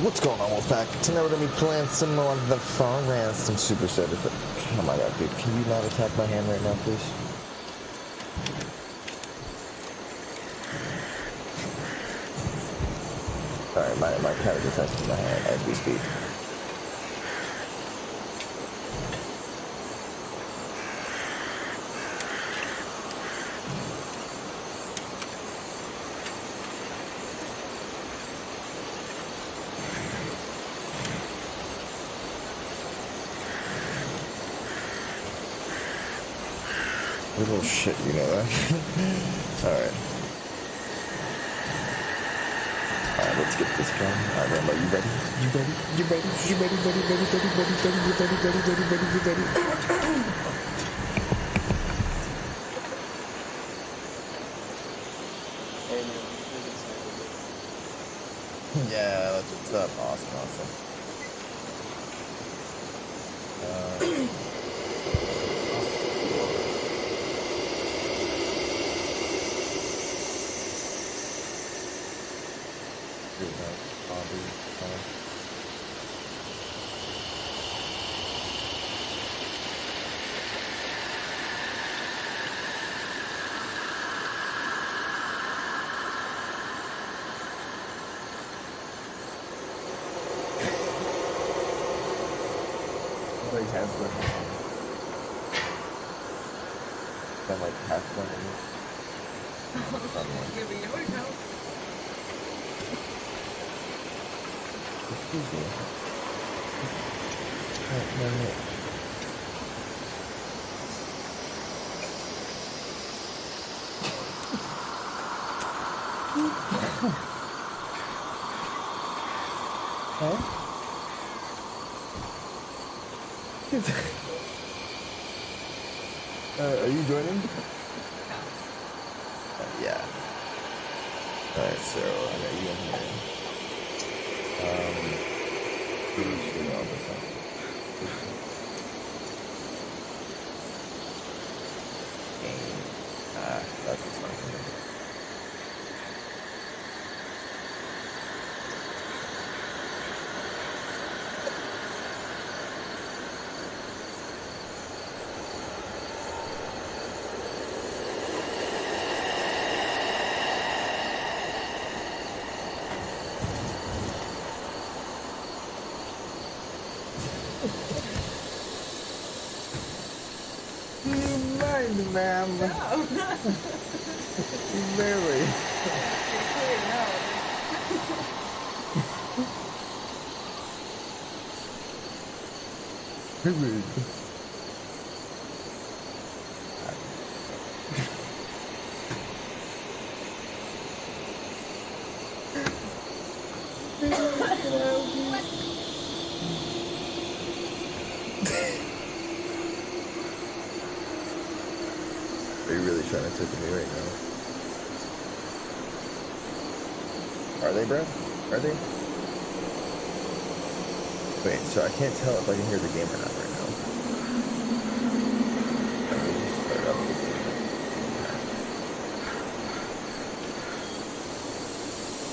What's going on, Wolfpack? Tonight we're gonna be playing some more of the Forest. I'm super excited for. Oh my god, dude! Can you not attack my hand right now, please? Sorry, my cat is attacking my hand as we speak. Little shit, you know that? Alright. Alright, let's get this going. Alright, Rambo, you ready? You ready? You ready? You ready? Ready? Ready? Ready? Ready? Ready? You ready? Ready? Ready? Ready? You ready? Yeah, that's what's up. Awesome, awesome. Everybody's hands working. I'm like half done with it. Here we go. Excuse me. Huh? Are you joining? Yeah. Alright, so I got you in here. Shoot all this up. That's what's not gonna do. Ma'am. No. Barely. Are you really trying to tip me right now? Are they, bro? Are they? Wait, so I can't tell if I can hear the game or not right now. Let me just start up the game.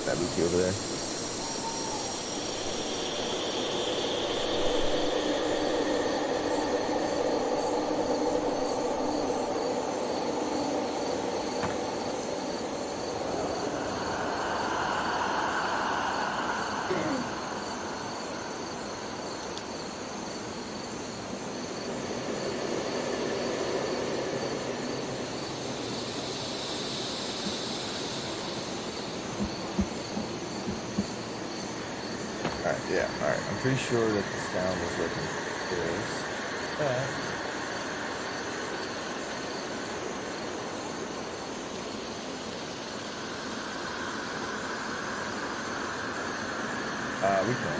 That Lucy over there? Yeah, alright. I'm pretty sure that the sound is looking good. We can.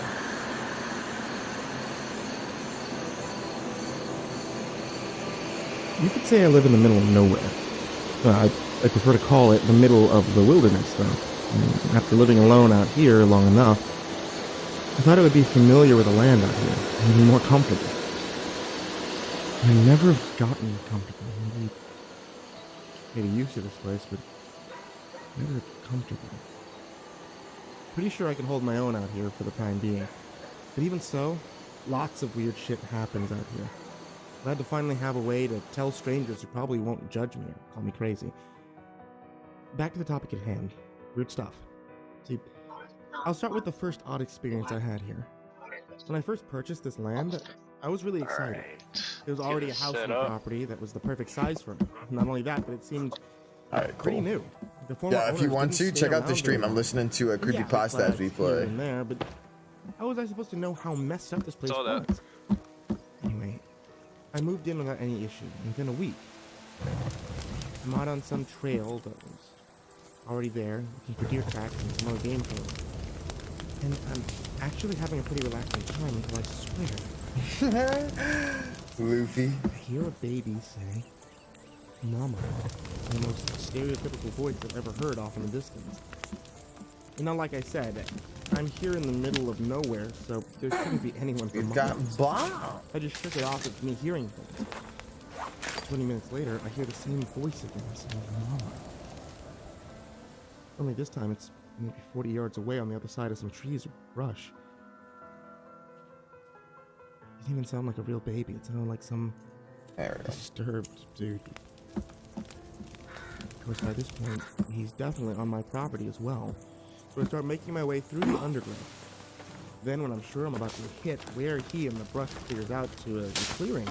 You could say I live in the middle of nowhere. I prefer to call it the middle of the wilderness, though. After living alone out here long enough, I thought I would be familiar with the land out here, and be more comfortable. I never have gotten comfortable. Maybe used to this place, but never comfortable. Pretty sure I can hold my own out here for the time being. But even so, lots of weird shit happens out here. I had to finally have a way to tell strangers who probably won't judge me or call me crazy. Back to the topic at hand. Weird stuff. See, I'll start with the first odd experience I had here. When I first purchased this land, I was really excited. Alright. There was already a house on the property that was the perfect size for me. Not only that, but it seemed pretty new. The former Yeah, if you owners want didn't to, stay check out the around stream. very I'm listening to a long. Yeah, CreepyPasta as we here play. and there, but how was I supposed to know how messed up this place Saw that. was? Anyway, I moved in without any issue within a week. I'm out on some trail that was already there, looking for deer tracks and some other game for them. And I'm actually having a pretty relaxing time until I swear. Luffy. I hear a baby say, Mama, in the most stereotypical voice I've ever heard off in the distance. You know, like I said, I'm here in the middle of nowhere, so there shouldn't be anyone for We've got miles. bomb. I just shook it off as me hearing things. 20 minutes later, I hear the same voice again saying, Mama. Only this time it's maybe 40 yards away on the other side of some trees or brush. It didn't even sound like a real baby. It sounded like some There we go. disturbed dude. Of course, by this point, he's definitely on my property as well. So I start making my way through the undergrowth. Then, when I'm sure I'm about to hit where he and the brush clears out to a clearing,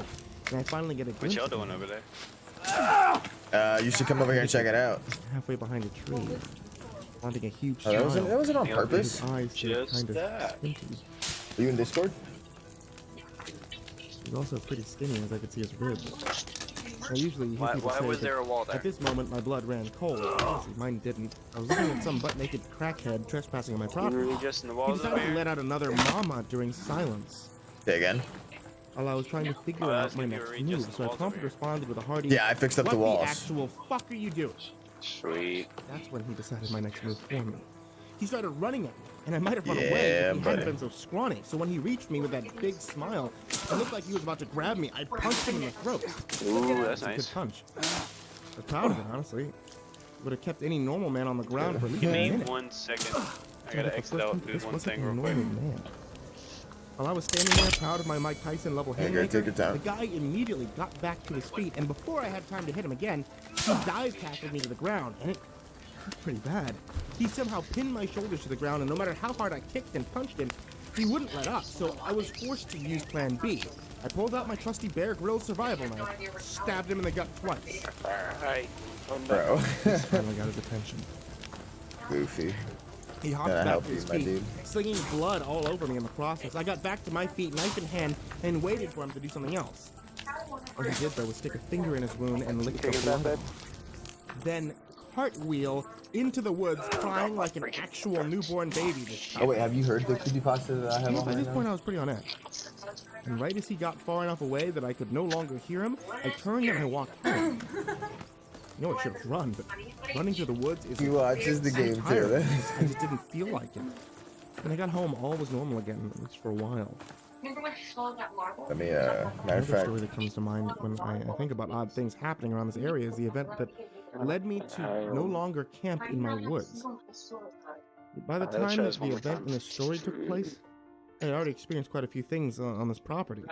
and I finally get a glimpse. What y'all of doing him over there? You should come over here and check it out. halfway behind a tree, wanting a huge Oh, that smile. wasn't on Yeah, purpose. His eyes stayed Just kind of that. squinty. Are you in Discord? He's also pretty skinny, as I could see his ribs. Now, usually you hear people Why say was that there a wall there? at this moment my blood ran cold. Honestly, mine didn't. I was looking at some butt-naked crackhead trespassing on my You property. were just in the He walls over decided to here? let out another mama during silence. Say again. While I was trying to figure Oh, out that's my gonna be next where he move, just so I walls promptly over here. responded with a hearty, Yeah, I fixed up "What the walls." actual fuck are you doing?" Sweet. That's when he decided my next move for me. He started running at me, and I might have run away Yeah, if he hadn't buddy. been so scrawny. So when he reached me with that big smile, it looked like he was about to grab me. I punched him in the throat. Ooh, that's It was a good nice. punch. I was proud of it, honestly. Would have kept any normal man on the ground for at least Give a me minute. 1 second. I But gotta the exit first out time, and do this one wasn't thing a real quick. normal man. While I was standing there, proud of my Mike Tyson level Hey, haymaker, take your time. the guy immediately got back to his feet, and before I had time to hit him again, he dive tackled me to the ground, and it hurt pretty bad. He somehow pinned my shoulders to the ground, and no matter how hard I kicked and punched him, he wouldn't let up, so I was forced to use Plan B. I pulled out my trusty Bear Grylls survival knife, stabbed him in the gut twice. Alright. Bro. Finally got his attention. Goofy. He hopped Gotta back help to his you, my feet, dude. slinging blood all over me in the process. I got back to my feet, knife in hand, and waited for him to do something else. What he did, though, was stick a finger in his wound and lick the blood. Then cartwheel into the woods, crying like an actual newborn baby this time. Oh wait, have you heard the CreepyPasta that I have Yes, on at right this point, now? I was pretty on edge. And right as he got far enough away that I could no longer hear him, I turned and I walked home. You know, I should have run, but running through the woods is He watches the game too. tiring. I just didn't feel like it. When I got home, all was normal again, at least for a while. Remember when she swallowed that marble? Let me, matter of Another fact, story that comes to mind when I think about odd things happening around this area is the event that led me to no longer camp in my woods. By the Let's time try that this one the more event time. in this story took place, I had already experienced quite a few things on this property.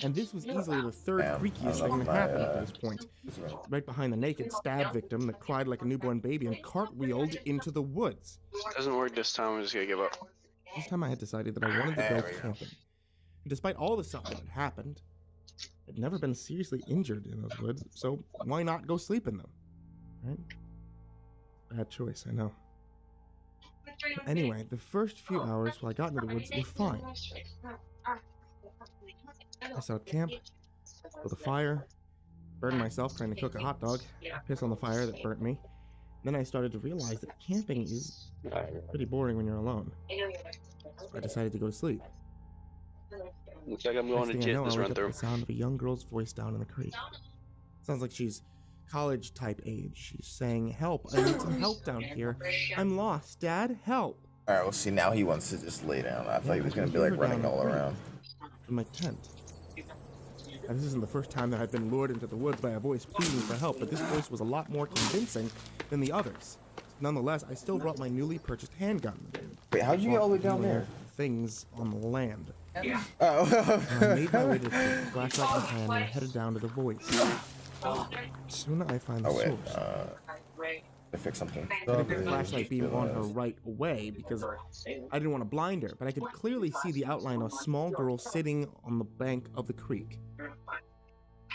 And this was easily the third Damn, freakiest I thing love that my, happened up to this point. Right behind the naked stab victim that cried like a newborn baby and cartwheeled into the woods. Doesn't work this time, I'm just gonna give up. This time I had decided that I wanted to There go we go. camping. And despite all the stuff that had happened, I'd never been seriously injured in those woods, so why not go sleep in them? Right? Bad choice, I know. Anyway, the first few hours while I got into the woods were fine. I set up camp, built a fire, burned myself trying to cook a hot dog, piss on the fire that burnt me. Then I started to realize that camping is pretty boring when you're alone. So I decided to go to sleep. Looks like I'm Next going to thing I get know, this I wake run up to through. the sound of a young girl's voice down in the creek. Sounds like she's college type age. She's saying, "Help, I need some help down here. I'm lost, Dad, help." alright, well see, now he wants to just lay down. I thought he was gonna be like running all around. In my tent. Now, this isn't the first time that I've been lured into the woods by a voice pleading for help, but this voice was a lot more convincing than the others. Nonetheless, I still brought my newly purchased handgun. Wait, how'd you get all the way down there? Things on the land. Oh. I made my way to the flashlight in hand and headed down to the voice. Soon I find the Oh wait, source. to fix something. I put the flashlight beam on her right away because I didn't want to blind her, but I could clearly see the outline of a small girl sitting on the bank of the creek.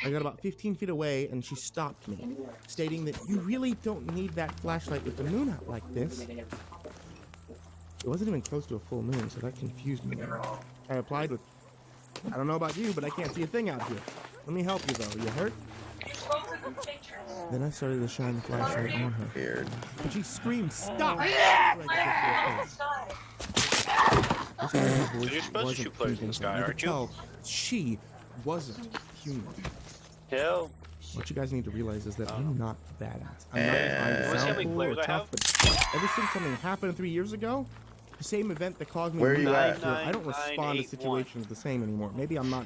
I got about 15 feet away and she stopped me, stating that you really don't need that flashlight with the moon out like this. It wasn't even close to a full moon, so that confused me. I replied with, I don't know about you, but I can't see a thing out here. Let me help you though, you hurt? Then I started to shine the flashlight on her. Weird. And she screamed, "Stop!" Right this You're supposed to shoot players in the sky, aren't you? Tell she wasn't human. Hell. What you guys need to realize is that I'm not badass. I'm And- not What's trying how to many sound cool or players I tough, but ever since something happened 3 years ago, the same event that caused me Where are to you lose at? fear, I don't respond to situations the same anymore. Maybe I'm not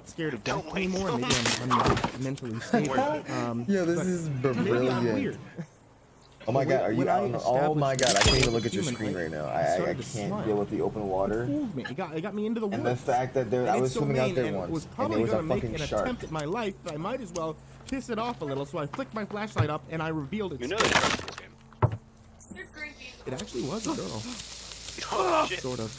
scared of death Don't wait, anymore. don't Maybe I'm not mentally stable. Yo, this but is maybe I'm brilliant. weird. Oh my god, are you When I out? Oh my god, I can't even look at your established screen right now. I started to can't smile. deal with the open water. Fooled me. It got me into the woods. And the fact that there, And I it's was swimming out domain, there and once, was and probably there was a gonna make fucking an shark. attempt at my life, but I might as well piss it off a little. So I flicked my flashlight up and I revealed it. You know it's a this game. You're creepy. It actually was a girl, Oh shit. sort of.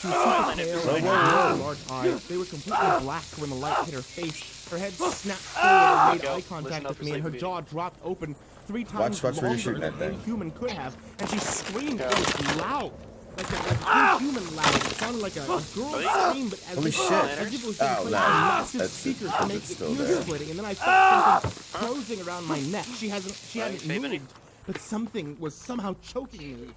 She was super pale and had large eyes. They were completely black when the light hit her face. Her head snapped forward and made Go. eye contact Listen up with for me, and her sleep jaw dropped open 3 times Watch where you're longer shooting than that thing. any human could have, and she screamed. It was loud, like a inhuman loud. It sounded like a girl scream, but as Holy if, shit. as if it was being Oh, played no. on massive That's- speakers that's to make it still ear there. splitting. And then I felt something closing around my neck. She hadn't Save any? moved, but something was somehow choking me.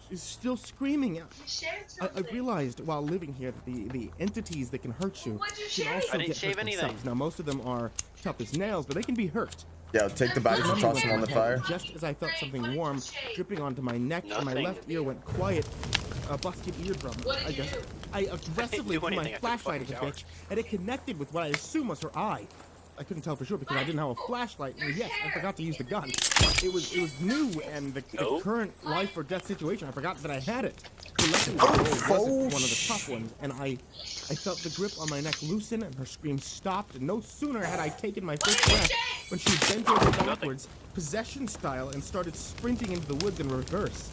She's still screaming. You shared I something. realized while living here that the entities that can hurt you What'd you can shave? also I didn't get shave hurt anything. themselves. Now most of them are tough as nails, but they can be hurt. Yeah, take the bodies and toss them on the fire. Just as I felt something warm dripping onto my neck and my Nothing. left ear went quiet, a busted eardrum. What did I you guess do? I aggressively do threw my anything. I took a flashlight at the fucking bitch, and it connected with what I assume was her eye. I couldn't tell for sure because I didn't have a flashlight, and yes, I forgot to use the gun. It was new, and the Nope. current life or death situation, I forgot that I had it. The lucky roll wasn't one of the tough ones, and I felt the grip on my neck loosen, and her scream stopped. And no sooner had I taken my first breath when she bent over backwards, possession style, and started sprinting into the woods in reverse.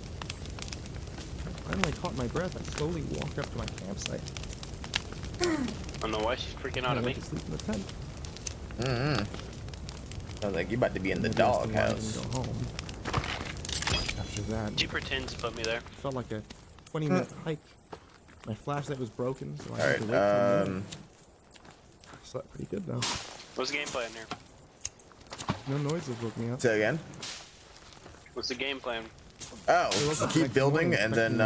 I finally caught my breath. I slowly walked up to my campsite. I don't know why she's freaking out I at me. went to sleep in the tent. I was like, you about to be in the Maybe that's why I doghouse. didn't go home. After that, She pretends to put me there. it felt like a 20-minute hike. My flashlight was broken, so I had Alright, to wait till morning. I slept pretty good though. What's the game plan here? No noises woke me up. Say again? What's the game plan? Oh, just keep building and then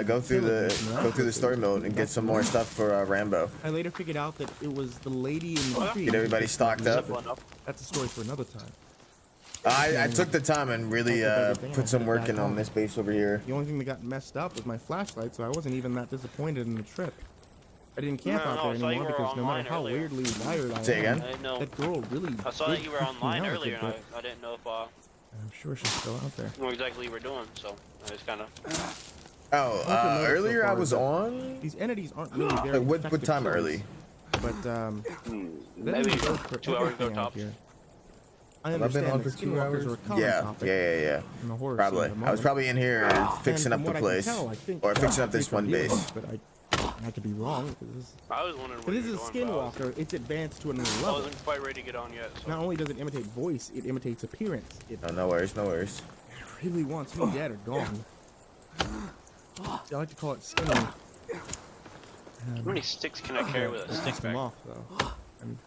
go through the story mode and get some more stuff for Rambo. I later figured out that it was the lady in the tree. Get everybody stocked up. Simple enough. That's a story for another time. I took the time and really put some work in on this base over here. The only thing that got messed up was my flashlight, so I wasn't even that disappointed in the trip. I didn't camp No, out no, there I saw you anymore were because no online matter how earlier. weirdly wired I Say am, again? I didn't know. that girl really I saw did that you were freak me online out a earlier, and bit. I didn't know if I'm sure she's still out there. what exactly you were doing. So I just kind of. Oh, earlier I was on. These entities aren't really very What effective time killers, early? But Maybe that goes for 2 hours ago everything out tops. here. I Have I understand been on that for 2 skinwalkers hours? are a common Yeah, topic yeah. in the horror Probably. scene at the I was moment. probably in here fixing And up from the what I can place, tell, I think or fixing up it's this one pretty base. good, But I could be wrong because this, I was wondering but what this you is were a doing. but skinwalker. It's advanced to another I level. wasn't quite ready to get on yet. So. Not only does it imitate voice, it imitates appearance. It Oh, no worries, no worries. really wants me dead or gone. I like to call it skinning. How many sticks can I carry with a stick Piss him back? off though. And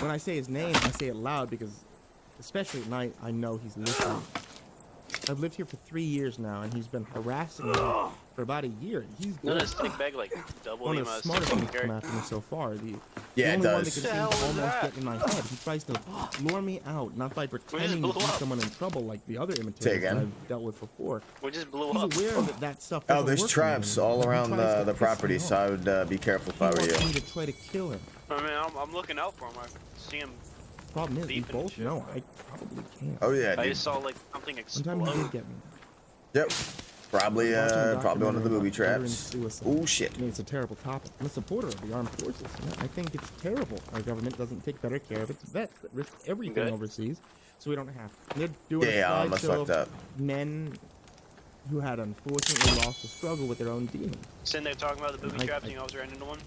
when I say his name, I say it loud because, especially at night, I know he's listening. I've lived here for 3 years now, and he's been harassing me for about a year. He's Doesn't good. a stick bag like double One the of the amount of smartest sticks things you to come carry? after me so far. The Yeah, it only one that does. can The seem hell to was almost that? get in my head. He tries to lure me out, not by pretending to blew be up. someone in trouble like the other Say imitators that again? I've dealt with before. We just blew He's up. aware that that stuff Oh, doesn't there's work for me traps anymore. all He around tries to the piss me property, off. so I would be careful if He I were wants you. me to try to kill him. I mean, I'm looking out for him. I see him. Problem is, we Beeping and both shit. know I probably can't. Oh yeah, I dude. just saw like something One time he explode. did get me. Yep. Probably Watching a probably one of the documentary booby about veteran traps. suicide. Oh shit. I mean, it's a terrible topic. I'm a supporter of the armed forces. And I think it's terrible our government doesn't take better care of its vets that risk everything Good. overseas, so we don't have. They're doing Yeah, a almost slideshow fucked up. of men who had unfortunately lost the struggle with their own demons. Sitting there talking about the booby I- traps I- and you always ran into one.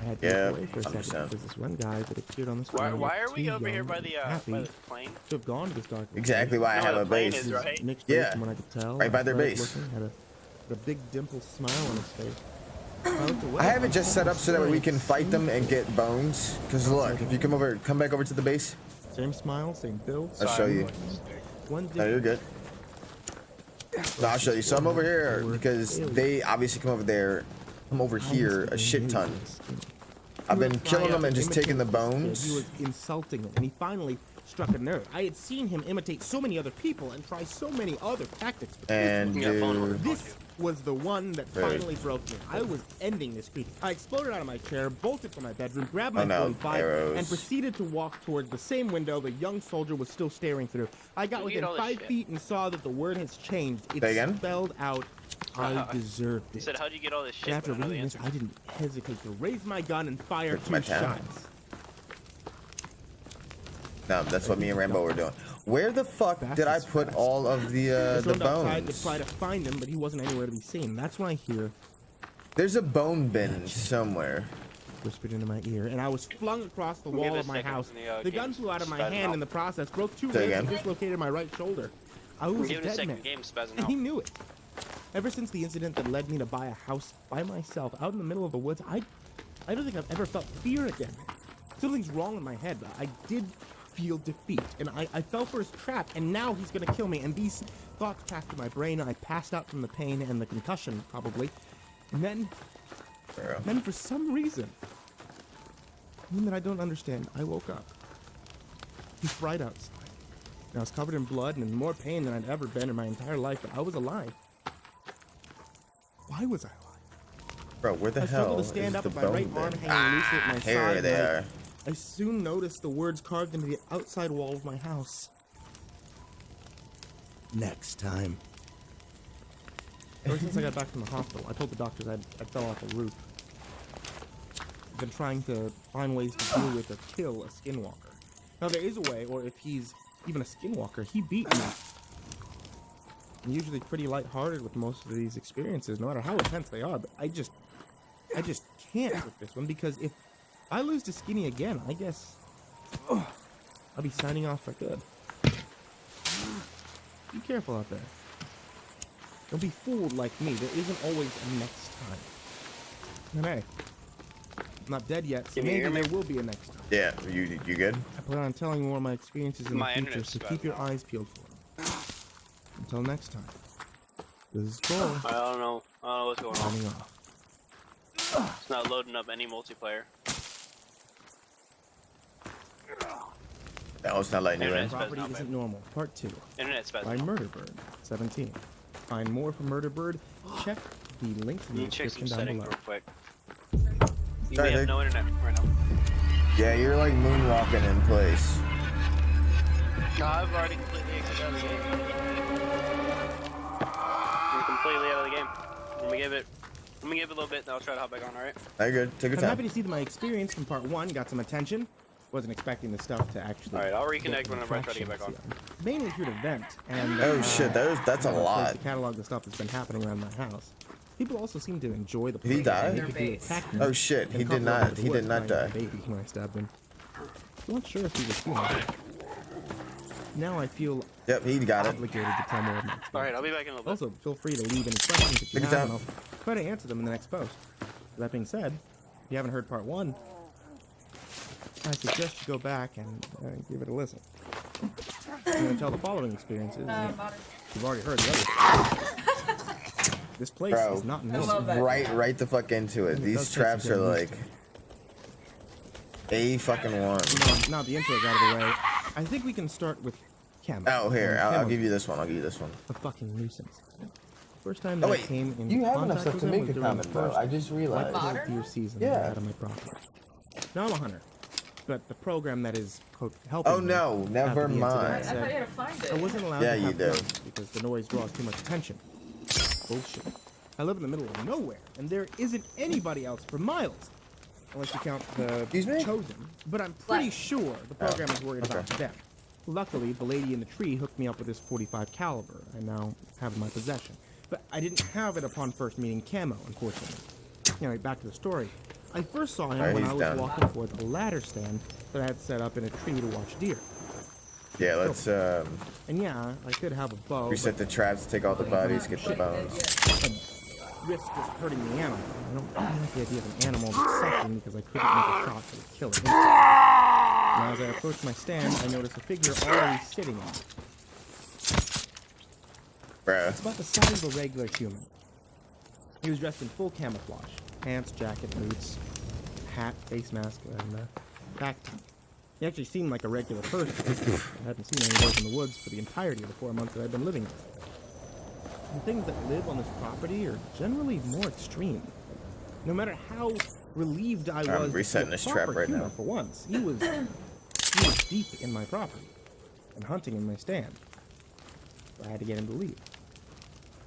I had to Yeah, look away for a second 100%. because this one guy that appeared on the screen. Why are was we too over here young by and the happy plane? to have gone to this dark Exactly why I No, have the a plane base. is, right? Mixed Yeah. race from what I could tell. Right by their athletic base. looking, had a big dimple smile on his face. I have it just set up so that way we can fight them and get bones. Cause look, if you come back over to the base, Same smile, same build. I'll show you. One No, you're good. No, I'll show you. So I'm over here because they obviously come over here a shit ton. I've been killing them and just taking the bones. He was insulting it, and he finally struck a nerve. I had seen him imitate so many other people and try so many other tactics. But And You got phone number. this was the one that Right. finally broke me. I was ending this creep. I exploded out of my chair, bolted from my bedroom, grabbed my Oh, no, 45, arrows. and proceeded to walk towards the same window the young soldier was still staring through. I got You within get all this 5 shit. feet and saw that the word has changed. It Say again? spelled out, I deserved He it. said, how'd you get all this shit? And after But I know the reading this, answer. I didn't hesitate to raise my gun and fire Took my 2 time. shots. No, that's what me and Rambo were doing. Where the fuck did I put all of the Turned outside to bones? try to find him, but he wasn't anywhere to be seen. That's when I hear There's a bone bin somewhere. whispered into my ear, and I was flung across the Give wall it a of my second. house. The, The gun game's flew out of my spazzing hand out. in the process, broke 2 Say ribs, again? and dislocated my right shoulder. I was Give a it a dead second. man, The game's spazzing and he out. knew it. Ever since the incident that led me to buy a house by myself out in the middle of the woods, I don't think I've ever felt fear again. Something's wrong in my head, but I did feel defeat, and I fell for his trap, and now he's gonna kill me. And these thoughts passed through my brain, and I passed out from the pain and the concussion, probably. And then for some reason that I don't understand, I woke up. He's bright outside. And I was covered in blood and in more pain than I'd ever been in my entire life, but I was alive. Why was I alive? Bro, where the I hell struggled is to stand up the with my right bone arm bin? hanging loosely at my side. Here they and are. I soon noticed the words carved into the outside wall of my house. Next time. Ever since I got back from the hospital, I told the doctors I fell off a roof. I've been trying to find ways to deal with or kill a skinwalker. Now there is a way, or if he's even a skinwalker, he beat me. I'm usually pretty lighthearted with most of these experiences, no matter how intense they are, but I just can't with this one, because if I lose to Skinny again, I guess I'll be signing off for good. Be careful out there. Don't be fooled like me. There isn't always a next time. And hey, I'm not dead yet, so Can you maybe hear me? there will be a next time. Yeah, you good? I plan on telling you more of my experiences in My the future, internet's so keep your spazzing out. eyes peeled for them. Until next time, this is Cole, I don't know what's going on. signing off. It's not loading up any multiplayer. That was not letting you in. Internet's Property spazzing out, isn't babe. normal, part 2. Internet's By spazzing out. Murderbird 17. Find more from Murderbird. Check the links in the Let me check some description down settings below. real quick. You Sorry, may have dude. no internet right now. Yeah, you're like moonwalking in place. No, I've already completely exited out of the game. I'm completely out of the game. Let me give it a little bit, then I'll try to hop back on, alright? Very good. Take your I'm happy time. to see that my experience from part 1 got some attention. Wasn't expecting the stuff to actually. Alright, I'll reconnect get some whenever I try to get traction. back on. I'm mainly here to vent and. Oh shit, that's a I'd like lot. to catalog the stuff that's been happening around my house. People also seem to enjoy the. Did he place. die? They could do attack me Oh shit, and he did couple not. over the He did woods not crying die. like a baby when I stabbed him. I'm not sure if he was human. Now I feel Yep, he got it. obligated to tell more of my experience. Alright, I'll be back in a little bit. Also, feel free to leave any questions if you Take your have, time. and I'll try to answer them in the next post. That being said, if you haven't heard part 1, I suggest you go back and give it a listen. I'm going to tell the following experiences. You've already heard the other. This place Bro. is not I love normal. that. Right the fuck into it. It These does take traps some are getting like used to. a fucking one. Now the intro's out of the way. I think we can start with Cam. Oh, here, I'll Cam give you this one. I'll give you this one. a fucking nuisance. First time Oh that I wait, came in you have enough contact stuff with to him make was a during the comment, bro. first I just realized. Modern? deer season Yeah. out of my property. Now I'm a hunter, but the program that is quote helping. Oh me no, after never the incident mind. I thought you said had to find I it. wasn't allowed Yeah, to you have do. guns because the noise draws too much attention. bullshit. I live in the middle of nowhere, and there isn't anybody else for miles. Unless you count the Excuse me? Chosen. But I'm pretty sure the program is worried about okay. them. Luckily, the lady in the tree hooked me up with this .45 caliber I now have in my possession. But I didn't have it upon first meeting Camo, unfortunately. Anyway, back to the story. I first saw him Alright, when he's I was down. walking towards a ladder stand that I had set up in a tree to watch deer. Yeah, let's And yeah, I could have a bow, reset the traps, take all the bodies, get the bones. but risk just hurting the animal. I don't like the idea of an animal that's suffering because I couldn't make a shot that would kill it. Now, as I approached my stand, I noticed a figure already sitting on it. Bruh. It's about the size of a regular human. He was dressed in full camouflage. Pants, jacket, boots, hat, face mask, and backpack. He actually seemed like a regular person. I hadn't seen any of those in the woods for the entirety of the 4 months that I've been living here. The things that live on this property are generally more extreme. No matter how relieved I was to see resetting a this trap proper right human now. for once, he was deep in my property and hunting in my stand. So I had to get him to leave.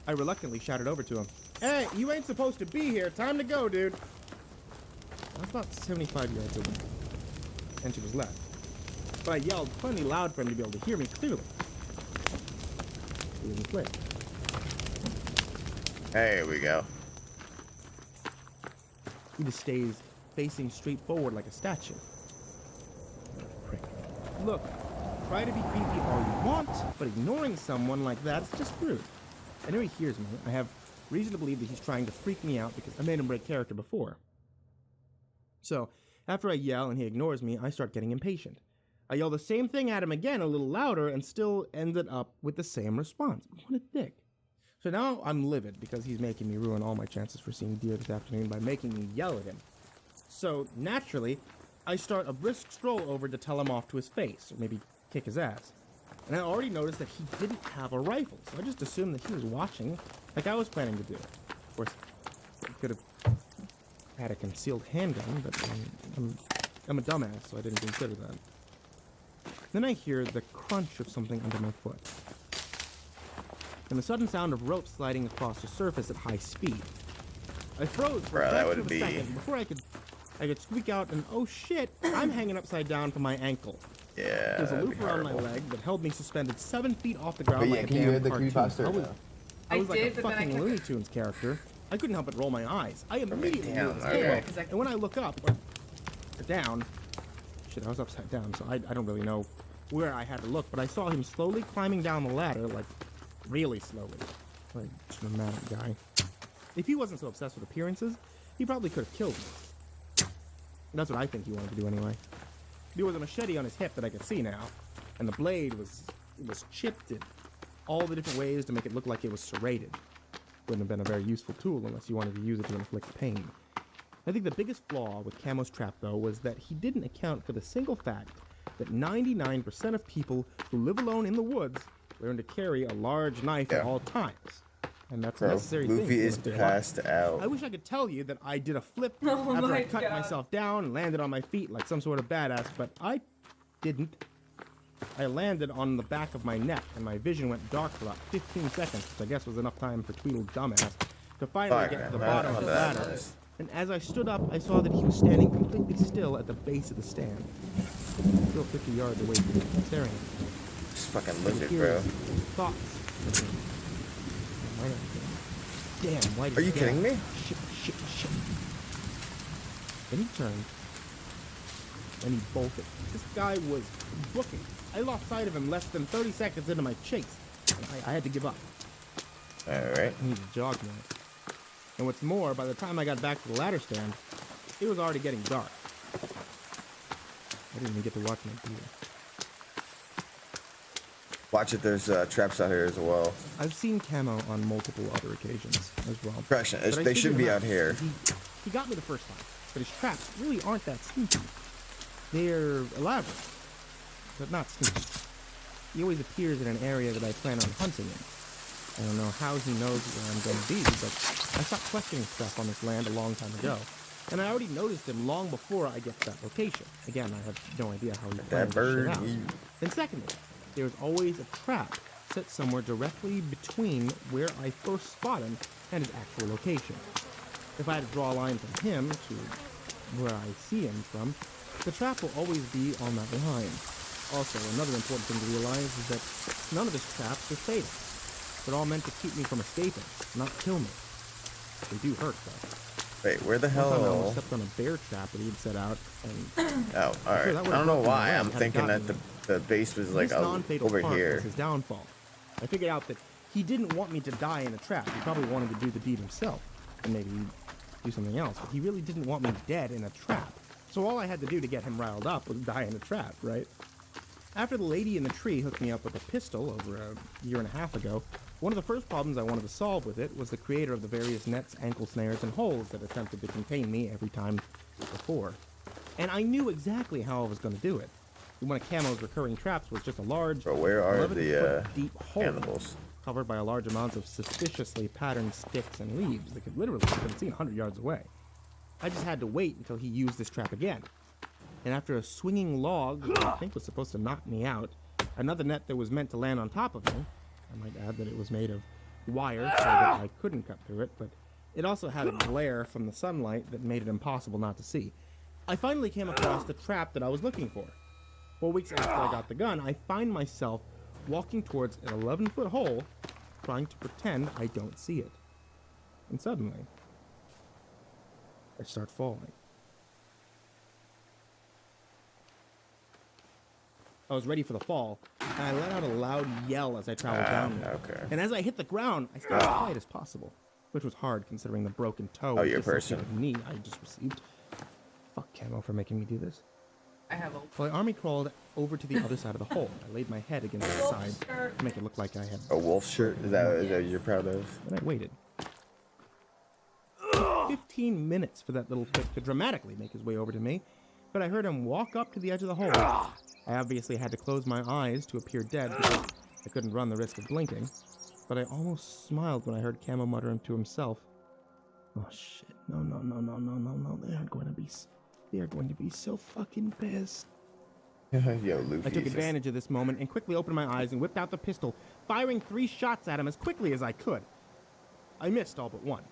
I reluctantly shouted over to him, "Hey, you ain't supposed to be here. Time to go, dude." I was about 75 yards away, and to his left. But I yelled plenty loud for him to be able to hear me clearly. He didn't flinch. There we go. He just stays facing straight forward like a statue. Prick. Look, try to be creepy all you want, but ignoring someone like that's just rude. I know he hears me. I have reason to believe that he's trying to freak me out because I made him break character before. So, after I yell and he ignores me, I start getting impatient. I yell the same thing at him again, a little louder, and still ended up with the same response. What a dick. So now I'm livid because he's making me ruin all my chances for seeing deer this afternoon by making me yell at him. So, naturally, I start a brisk stroll over to tell him off to his face, or maybe kick his ass. And I already noticed that he didn't have a rifle, so I just assumed that he was watching, like I was planning to do. Of course, he could have had a concealed handgun, but I'm a dumbass, so I didn't consider that. Then I hear the crunch of something under my foot, and the sudden sound of rope sliding across the surface at high speed. I froze for Bruh, a that fraction would of a be- second before I could squeak out, and oh shit, I'm hanging upside down from my ankle. Yeah. There's a that'd loop be around my horrible. leg that held me suspended 7 feet off the ground But yeah, like a can you damn hit the cartoon. CreepyPasta or I was, no? I was I like did, a but then I fucking kept- Looney Tunes character. I couldn't help but roll my eyes. I immediately knew it was damn, Camo. okay. Because I- And when I look up, or down, shit, I was upside down, so I don't really know where I had to look, but I saw him slowly climbing down the ladder, like, really slowly. Like, just a dramatic guy. If he wasn't so obsessed with appearances, he probably could have killed me. That's what I think he wanted to do anyway. There was a machete on his hip that I could see now, and the blade was chipped in all the different ways to make it look like it was serrated. Wouldn't have been a very useful tool unless you wanted to use it to inflict pain. I think the biggest flaw with Camo's trap, though, was that he didn't account for the single fact that 99% of people who live alone in the woods learn to carry a large knife at Yeah. all times. And that's a Bro, necessary thing. Luffy to is live their life. passed out. I wish I could tell you that I did a flip Oh after I my cut God. myself down and landed on my feet like some sort of badass, but I didn't. I landed on the back of my neck, and my vision went dark for about 15 seconds, which I guess was enough time for Tweedle's dumbass to finally Fuck, get to the man, bottom that- of the that ladder. is- And as I stood up, I saw that he was standing completely still at the base of the stand, still 50 yards away from me, staring at me. This fucking I could lizard, hear bro. his thoughts. Why not? Damn, why did Are you he kidding get me? up? Shit. Then he turned, and he bolted. This guy was booking. I lost sight of him less than 30 seconds into my chase. And I had to give up. Alright. I need to jog more. And what's more, by the time I got back to the ladder stand, it was already getting dark. I didn't even get to watch my deer. Watch it, there's traps out here as well. I've seen Camo on multiple other occasions as well. Correction, But I they should figured be him out here. He got me the first time, but his traps really aren't that sneaky. They're elaborate, but not sneaky. He always appears in an area that I plan on hunting in. I don't know how he knows where I'm going to be, but I stopped questioning stuff on this land a long time ago. And I already noticed him long before I get to that location. Again, I have no idea how he plans That this shit bird, out. And secondly, there's always a trap sit somewhere directly between where I first spot him and his actual location. If I had to draw a line from him to where I see him from, the trap will always be on that line. Also, another important thing to realize is that none of his traps are fatal. They're all meant to keep me from escaping, not kill me. They do hurt, though. Wait, where the One time I hell? almost stepped on a bear trap that he'd set out, and Oh, alright. Sure, I that would've don't know broken my why. leg I'm had it thinking gotten that me. the base was like this non-fatal over part here. was his downfall. I figured out that he didn't want me to die in a trap. He probably wanted to do the deed himself, and maybe do something else. But he really didn't want me dead in a trap. So all I had to do to get him riled up was die in a trap, right? After the lady in the tree hooked me up with a pistol over a year and a half ago, one of the first problems I wanted to solve with it was the creator of the various nets, ankle snares, and holes that attempted to contain me every time before. And I knew exactly how I was going to do it. One of Camo's recurring traps was just a large, Bro, where are 11-foot the deep hole animals? covered by a large amount of suspiciously patterned sticks and leaves that could literally have been seen 100 yards away. I just had to wait until he used this trap again. And after a swinging log that I think was supposed to knock me out, another net that was meant to land on top of me, I might add that it was made of wire so that I couldn't cut through it, but it also had a glare from the sunlight that made it impossible not to see. I finally came across the trap that I was looking for. 4 weeks after I got the gun, I find myself walking towards an 11-foot hole, trying to pretend I don't see it. And suddenly, I start falling. I was ready for the fall, and I let out a loud yell as I traveled down. Okay. And as I hit the ground, I stayed as quiet as possible, which was hard considering the broken toe and you're a dislocated person. knee I just received. Fuck Camo for making me do this. I have a Well, I army crawled over to the other side of the hole. I laid my head against the side to make it look like I had, A wolf shirt? Is that what you're proud of? and I waited. 15 minutes for that little prick to dramatically make his way over to me, but I heard him walk up to the edge of the hole. I obviously had to close my eyes to appear dead because I couldn't run the risk of blinking, but I almost smiled when I heard Camo muttering to himself, "Oh shit, no, they are going to be so fucking pissed." Yo, Luffy. I took advantage of this moment and quickly opened my eyes and whipped out the pistol, firing 3 shots at him as quickly as I could. I missed all but one.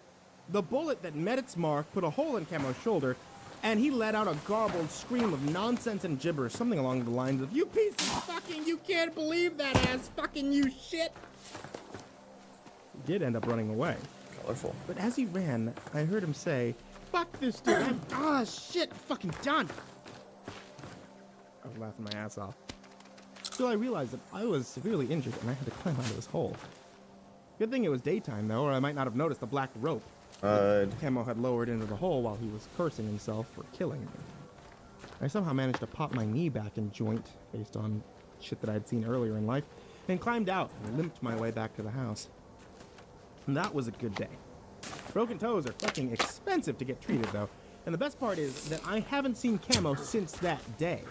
The bullet that met its mark put a hole in Camo's shoulder, and he let out a garbled scream of nonsense and gibberish, something along the lines of, "You piece of fucking, you can't believe that ass fucking you shit." He did end up running away. Colorful. But as he ran, I heard him say, "Fuck this dude, shit, I'm fucking done." I was laughing my ass off. Still, I realized that I was severely injured and I had to climb out of this hole. Good thing it was daytime, though, or I might not have noticed the black rope Camo had lowered into the hole while he was cursing himself for killing me. I somehow managed to pop my knee back in joint based on shit that I'd seen earlier in life, and climbed out and limped my way back to the house. And that was a good day. Broken toes are fucking expensive to get treated, though, and the best part is that I haven't seen Camo since that day.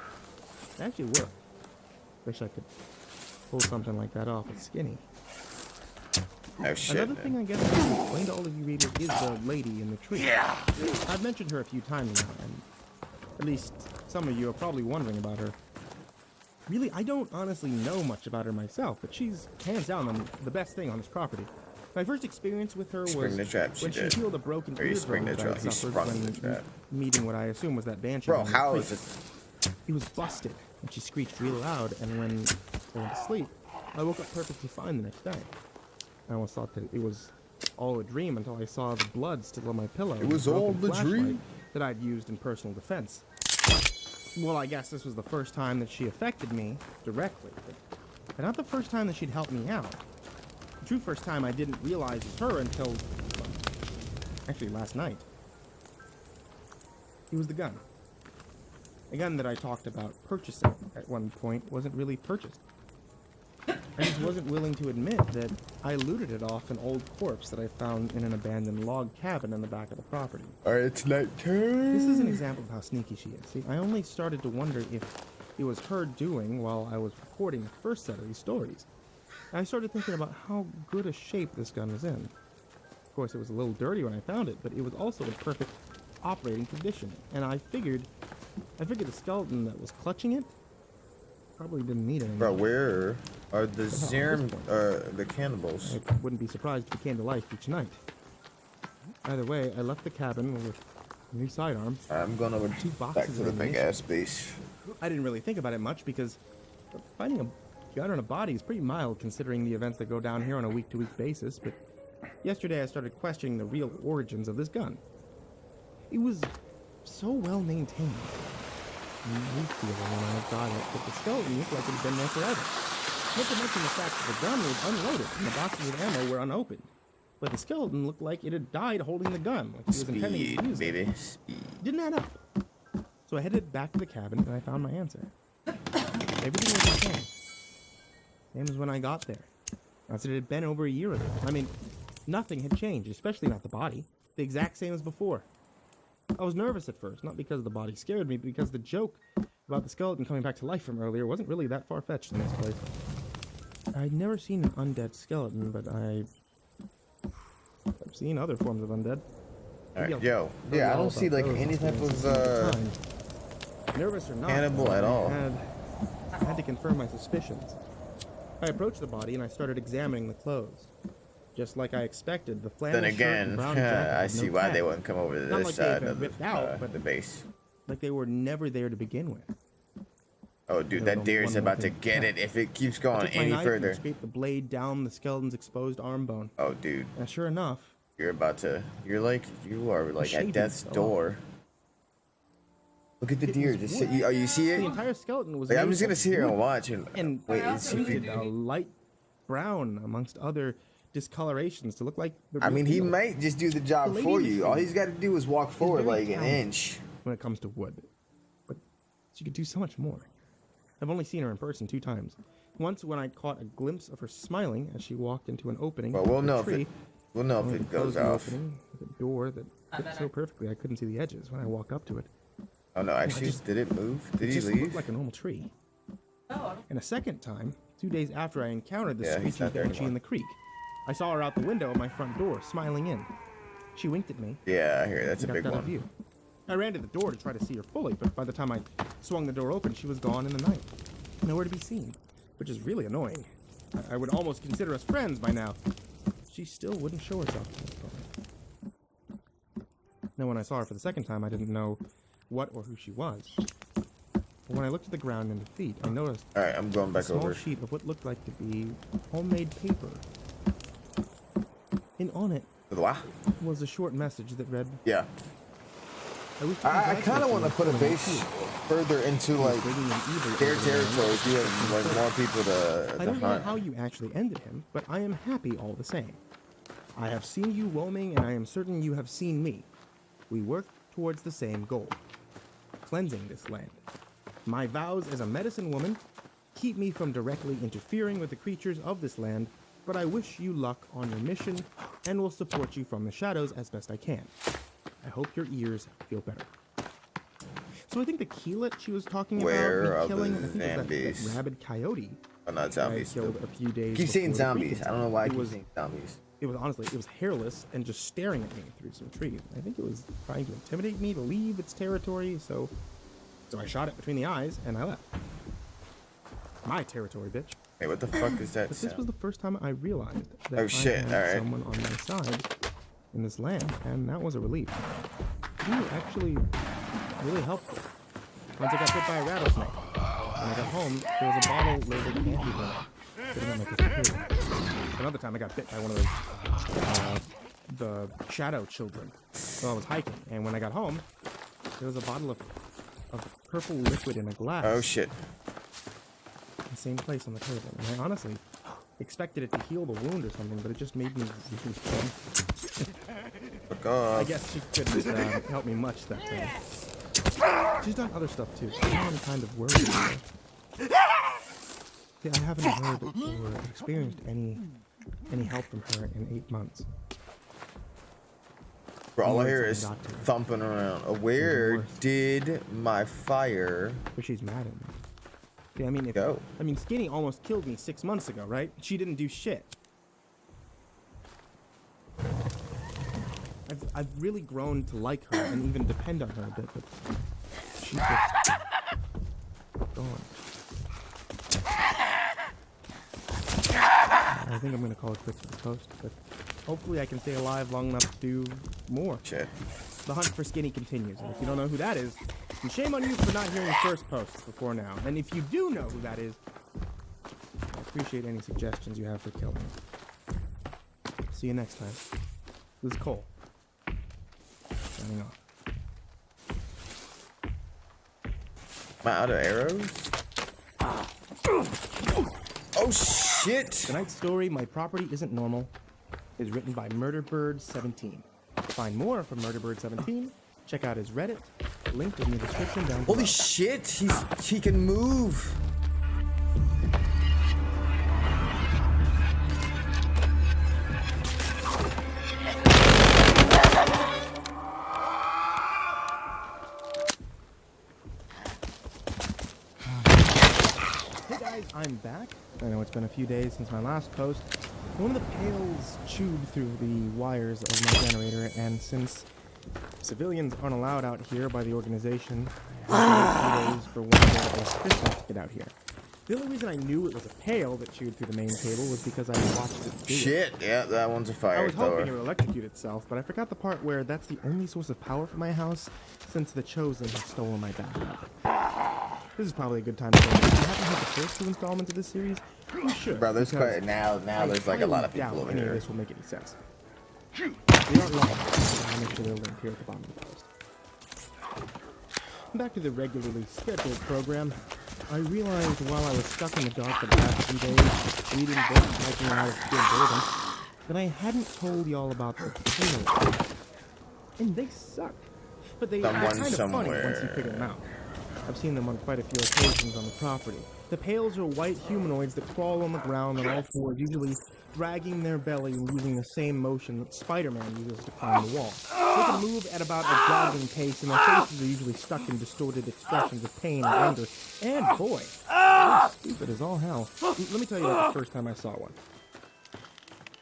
It actually worked. Wish I could pull something like that off with Skinny. Oh shit. Another thing I guess I can explain to all of you readers is the lady in the tree. Yeah. I've mentioned her a few times now, and at least some of you are probably wondering about her. Really, I don't honestly know much about her myself, but she's hands down the best thing on this property. My first experience with her was Spring the trap, she when she did. healed a broken Or you spring eardrum the that I trap. He suffered sprung when the trap. meeting what I assume was that banshee. Bro, down the how creek. is this? He was busted, and she screeched real loud, and when I went to sleep, I woke up perfectly fine the next day. I almost thought that it was all a dream until I saw the blood still on my pillow. It was and all broken the flashlight dream? that I'd used in personal defense. Well, I guess this was the first time that she affected me directly, but not the first time that she'd helped me out. The true first time I didn't realize it was her until, well, actually last night. It was the gun. A gun that I talked about purchasing at one point wasn't really purchased. I just wasn't willing to admit that I looted it off an old corpse that I found in an abandoned log cabin in the back of the property. Alright, it's night time. This is an example of how sneaky she is. See, I only started to wonder if it was her doing while I was recording the first set of these stories. I started thinking about how good a shape this gun was in. Of course, it was a little dirty when I found it, but it was also in perfect operating condition. And I figured the skeleton that was clutching it probably didn't need any. Bro, where are the the cannibals? I wouldn't be surprised if he came to life each night. Either way, I left the cabin with a new sidearm. I'm going over Two boxes back to of the big ammunition. ass base. I didn't really think about it much because finding a gun on a body is pretty mild considering the events that go down here on a week-to-week basis, but yesterday I started questioning the real origins of this gun. It was so well maintained. You feel it when I got it, but the skeleton looked like it had been there forever. Not to mention the fact that the gun was unloaded and the boxes of ammo were unopened. But the skeleton looked like it had died holding the gun, like he was intending to use it. Baby, speed. Didn't add up. So I headed back to the cabin and I found my answer. Everything was the same. Same as when I got there. As it had been over a year ago. I mean, nothing had changed, especially not the body. The exact same as before. I was nervous at first, not because the body scared me, but because the joke about the skeleton coming back to life from earlier wasn't really that far-fetched in this place. I'd never seen an undead skeleton, but I've seen other forms of undead. Alright, yo. Yeah, I don't see like any type of nervous or not, cannibal at all. I had to confirm my suspicions. I approached the body and I started examining the clothes. Just like I expected, the flannel Then shirt again, and brown jacket I had see no why tag. they wouldn't come over to Not this like they had side been of ripped out, the but base. like they were never there to begin with. Oh, dude, There that was deer is one about to looking get cat. it if it keeps I going took my any knife further. and scraped the blade down the skeleton's exposed arm bone. Oh, dude, And sure enough, you are like shaving at death's fell off. door. Look at the It deer. was Just wood. sit. You see the it? entire skeleton was Like, I'm made just gonna of sit here and wood watch and and wait and see if he. painted a light brown amongst other discolorations to look like the I real mean, he deal. might just do the job The lady for in the you. All tree he's got to do is walk forward very like an talented. inch. when it comes to wood, but she could do so much more. I've only seen her in person 2 times. Once when I caught a glimpse of her smiling as she walked into an opening Well, we'll in know a if tree, it. We'll know if only to it close goes the off. opening with a door that fit so perfectly I couldn't see the edges when I walked up to it. Oh no, actually, just- did it move? Did It he just leave? looked like a normal tree. And a second time, 2 days after I encountered the Yeah, he's screeching not there banshee in anymore. the creek, I saw her out the window of my front door, smiling in. She winked at me. Yeah, I hear that's a and big ducked out of one. view. I ran to the door to try to see her fully, but by the time I swung the door open, she was gone in the night. Nowhere to be seen, which is really annoying. I would almost consider us friends by now. She still wouldn't show herself to me. Now, when I saw her for the second time, I didn't know what or who she was. But when I looked at the ground and her feet, I noticed All right, I'm going a back small over. sheet of what looked like to be homemade paper. And on it What? was a short message that read, Yeah. I wish to I congratulate kind of you want to on put a killing base two. further into like Bringing an evil their over there. territory. If you have like more people I to don't know hunt. how you actually ended him, but I am happy all the same. I have seen you roaming, and I am certain you have seen me. We work towards the same goal: cleansing this land. My vows as a medicine woman keep me from directly interfering with the creatures of this land, but I wish you luck on your mission and will support you from the shadows as best I can. I hope your ears feel better. So I think the keelet she was talking Where about, are me killing, the I think it was zombies? that rabid coyote Oh, not I zombies. killed a few days. Keep saying before the zombies. creek I don't know why I It keep was, saying zombies. it was honestly, it was hairless and just staring at me through some trees. I think it was trying to intimidate me to leave its territory, so I shot it between the eyes and I left. My territory, bitch. Hey, what the fuck is that But this was sound? the first time I realized that Oh, I shit, had alright. someone on my side in this land, and that was a relief. You were actually really helpful. Once I got bit by a rattlesnake. When I got home, there was a bottle labeled anti-venom sitting on my kitchen table. Another time I got bit by one of those, the shadow children. While I was hiking, and when I got home, there was a bottle of purple liquid in a glass. Oh shit. In the same place on the table. And I honestly expected it to heal the wound or something, but it just made me really fun. Fuck I off. guess she couldn't help me much that time. She's done other stuff too, so now I'm kind of worried about her. See, I haven't heard or experienced any help from her in 8 months. Bro, all I Words hear I is got to. thumping around. Where worse. did my fire But she's mad at me. See, I mean, go? Skinny almost killed me 6 months ago, right? She didn't do shit. I've really grown to like her and even depend on her a bit, but she's just gone. think I'm going to call it quits for the post, but hopefully I can stay alive long enough to do more. Shit. The hunt for Skinny continues, and if you don't know who that is, then shame on you for not hearing the first post before now. And if you do know who that is, I appreciate any suggestions you have for killing him. See you next time. This is Cole. Signing off. Am I out of arrows? Oh shit! Tonight's story, My Property Isn't Normal, is written by MurderBird17. To find more from MurderBird17, check out his Reddit, linked in the description down below. Holy shit! He can move. Hey guys, I'm back. I know it's been a few days since my last post. One of the pails chewed through the wires of my generator, and since civilians aren't allowed out here by the organization, I had to wait 2 days for one day of electricity to get out here. The only reason I knew it was a pail that chewed through the main cable was because I watched it do it. Shit! Yeah, that one's a I fire was hoping it thrower. would electrocute itself, but I forgot the part where that's the only source of power for my house since the Chosen has stolen my backup. This is probably a good time to go. If you haven't heard the first 2 installments of this series, you should. Bro, there's because quite now there's like a lot of people over any of here. this will make any sense. They aren't long, so I'll make sure they're linked here at the bottom of the post. Back to the regularly scheduled program. I realized while I was stuck in the dark for the past few days, reading books and hiking out of pure boredom, that I hadn't told y'all about the pails. And they suck. But they are kind of funny once you figure them out. I've seen them on quite a few occasions on the property. The pails are white humanoids that crawl on the ground on all fours, usually dragging their belly and using the same motion that Spider-Man uses to climb the wall. They can move at about a jogging pace, and their faces are usually stuck in distorted expressions of pain and anger. And boy, they're stupid as all hell. Let me tell you about the first time I saw one.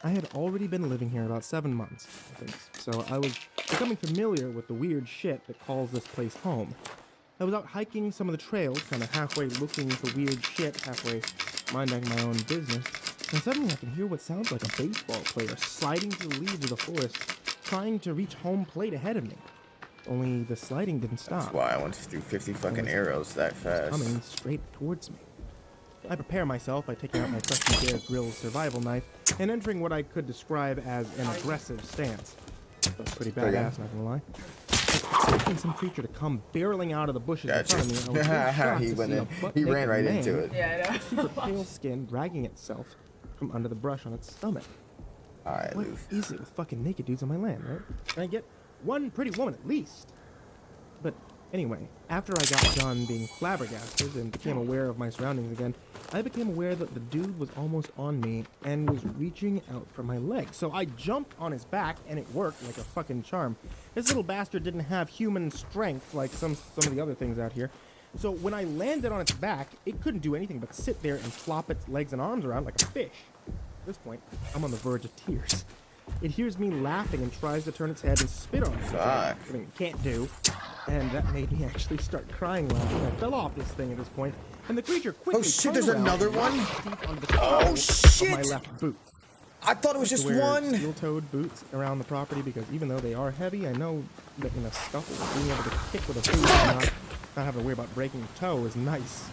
I had already been living here about 7 months, I think, so I was becoming familiar with the weird shit that calls this place home. I was out hiking some of the trails, kind of halfway looking for weird shit, halfway minding my own business, and suddenly I can hear what sounds like a baseball player sliding through the leaves of the forest, trying to reach home plate ahead of me. Only the sliding didn't stop. That's why I went through 50 fucking arrows that fast. Coming straight towards me. I prepare myself by taking out my trusty Bear Grylls survival knife and entering what I could describe as an aggressive stance. That's pretty badass, not gonna lie. Expecting some creature to come barreling out of the bushes in front of me, I was really shocked to see a He ran butt-naked right man into it. Yeah, I know. super pale skin dragging itself from under the brush on its stomach. Alright, What Loof. is it with fucking naked dudes on my land, right? Can I get one pretty woman at least? But anyway, after I got done being flabbergasted and became aware of my surroundings again, I became aware that the dude was almost on me and was reaching out for my leg. So I jumped on his back and it worked like a fucking charm. This little bastard didn't have human strength like some of the other things out here. So when I landed on its back, it couldn't do anything but sit there and flop its legs and arms around like a fish. At this point, I'm on the verge of tears. It hears me laughing and tries to turn its head and spit on me, which I mean, it can't do. And that made me actually start crying laughing. I fell off this thing at this point, and the creature quickly Oh shit, turned there's around another and one? lashed its teeth onto the Oh toe of shit! my left boot. I thought it was I just like to wear one. steel-toed boots around the property because even though they are heavy, I know that in a scuffle, being able to kick with a boot and not having to worry about breaking a toe is nice.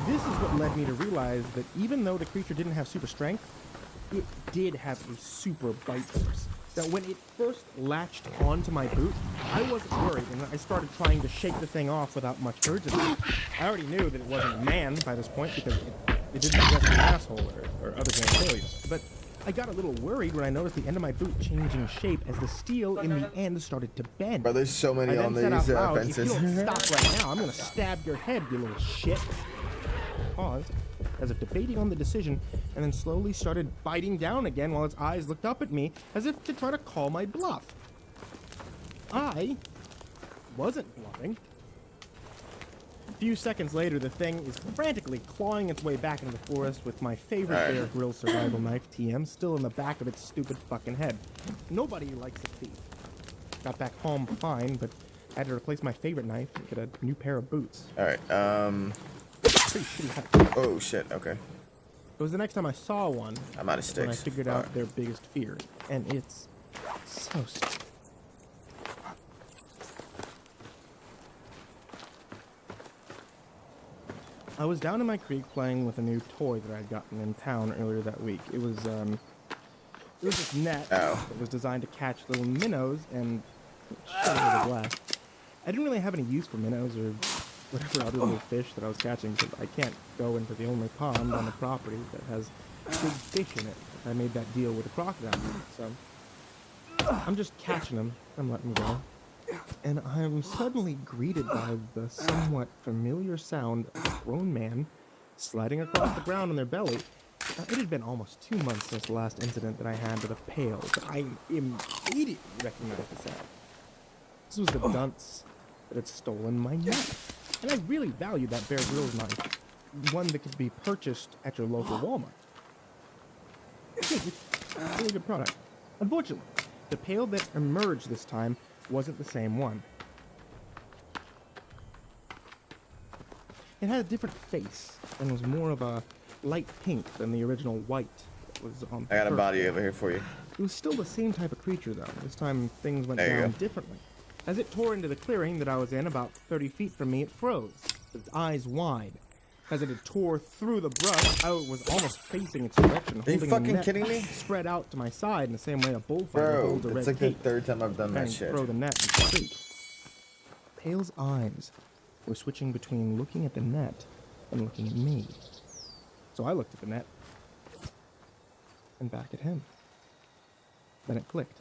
This is what led me to realize that even though the creature didn't have super strength, it did have a super bite force. That when it first latched onto my boot, I wasn't worried, and I started trying to shake the thing off without much urgency. I already knew that it wasn't a man by this point because it didn't possess an asshole or other genitalias. But I got a little worried when I noticed the end of my boot changing shape as the steel in the end started to bend. Bro, there's so many I on then said out these loud, fences. "If you don't stop right now, I'm gonna stab your head, you little shit." Paused, as if debating on the decision, and then slowly started biting down again while its eyes looked up at me as if to try to call my bluff. I wasn't bluffing. A few seconds later, the thing is frantically clawing its way back into the forest with my favorite Bear Grylls survival knife, TM, still in the back of its stupid fucking head. Nobody likes a thief. Got back home fine, but I had to replace my favorite knife and get a new pair of boots. Alright, Pretty shitty hat. oh shit, okay. It was the next time I saw one I'm out of sticks. when I figured Fuck. out their biggest fear, and it's so stupid. I was down in my creek playing with a new toy that I'd gotten in town earlier that week. It was this net that was designed to catch little minnows and shove it over the glass. I didn't really have any use for minnows or whatever other little fish that I was catching because I can't go into the only pond on the property that has big fish in it. I made that deal with a crocodile, so I'm just catching them. I'm letting them go. And I'm suddenly greeted by the somewhat familiar sound of a grown man sliding across the ground on their belly. It had been almost 2 months since the last incident that I had with a pail, but I immediately recognized the sound. This was the dunce that had stolen my knife. And I really valued that Bear Grylls knife, one that could be purchased at your local Walmart. It's a really good product. Unfortunately, the pail that emerged this time wasn't the same one. It had a different face and was more of a light pink than the original white that was on the I got a first body pail. over here for you. It was still the same type of creature, though. This time, things went There you down go. differently. As it tore into the clearing that I was in, about 30 feet from me, it froze, its eyes wide. As it had tore through the brush, I was almost facing its direction, Are you holding fucking the net kidding me? spread out to my side in the same way a bullfighter Bro, holds a red it's like the cape, third time I've done trying that to shit. throw the net into the creek. Pale's eyes were switching between looking at the net and looking at me. So I looked at the net and back at him. Then it clicked.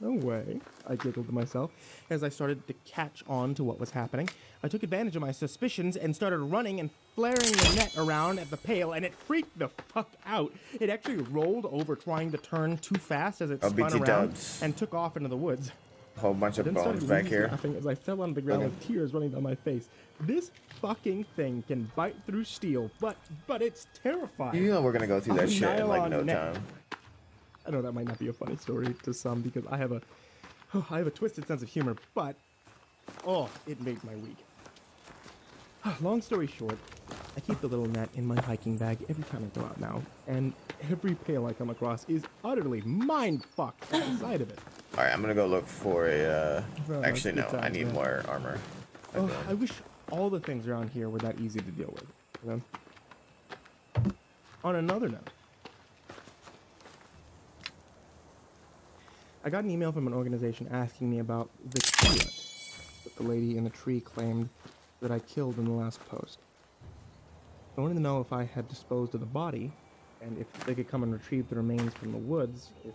No way, I giggled to myself as I started to catch on to what was happening. I took advantage of my suspicions and started running and flaring the net around at the pail, and it freaked the fuck out. It actually rolled over trying to turn too fast as it Oh, spun BT around dubs. and took off into the woods. Whole bunch of Then bones started back wheezing, here. laughing as I fell on the ground Okay. with tears running down my face. This fucking thing can bite through steel, but it's terrifying. You know we're gonna go through that A shit in like nylon no net. time. I know that might not be a funny story to some because I have a twisted sense of humor, but it made my week. Long story short, I keep the little net in my hiking bag every time I go out now, and every pail I come across is utterly mind-fucked at the sight of it. Alright, I'm gonna go look for a, Well, actually good no, I times, need man. more armor. Oh, I wish all the things around here were that easy to deal with, you know? On another note, I got an email from an organization asking me about the keylette that the lady in the tree claimed that I killed in the last post. I wanted to know if I had disposed of the body, and if they could come and retrieve the remains from the woods, if